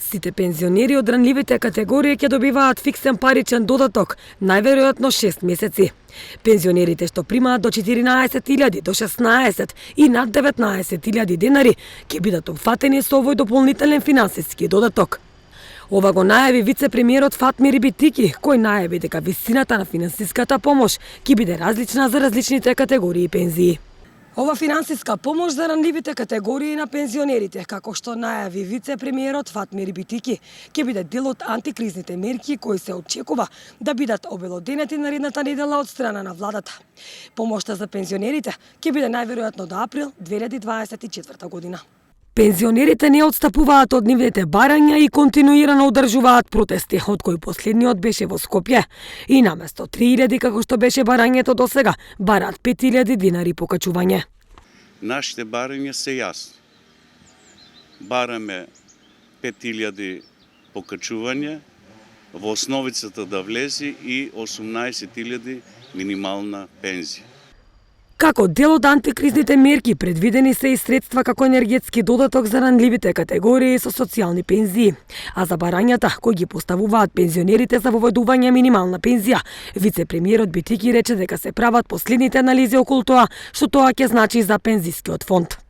Сите пензионери од ранливите категории ќе добиваат фиксен паричен додаток, најверојатно 6 месеци. Пензионерите што примаат до 14.000 до 16 и над 19.000 денари ќе бидат опфатени со овој дополнителен финансиски додаток. Ова го најави вице-премиерот Фатмир Битики, кој најави дека висината на финансиската помош ќе биде различна за различните категории пензии. Ова финансиска помош за ранливите категории на пензионерите, како што најави вице-премиерот Фатмир Битики, ќе биде дел од антикризните мерки кои се очекува да бидат обелоденети наредната недела од страна на владата. Помошта за пензионерите ќе биде најверојатно до април 2024 година. Пензионерите не отстапуваат од нивните барања и континуирано одржуваат протести, од кои последниот беше во Скопје. И наместо 3000 како што беше барањето досега, бараат 5000 динари покачување. Нашите барања се јасни. Бараме 5000 покачување, во основицата да влезе и 18000 минимална пензија. Како дел од антикризните мерки предвидени се и средства како енергетски додаток за ранливите категории со социјални пензии. А за барањата кои ги поставуваат пензионерите за воведување минимална пензија, вице-премиерот Битики рече дека се прават последните анализи околу тоа што тоа ќе значи за пензискиот фонд.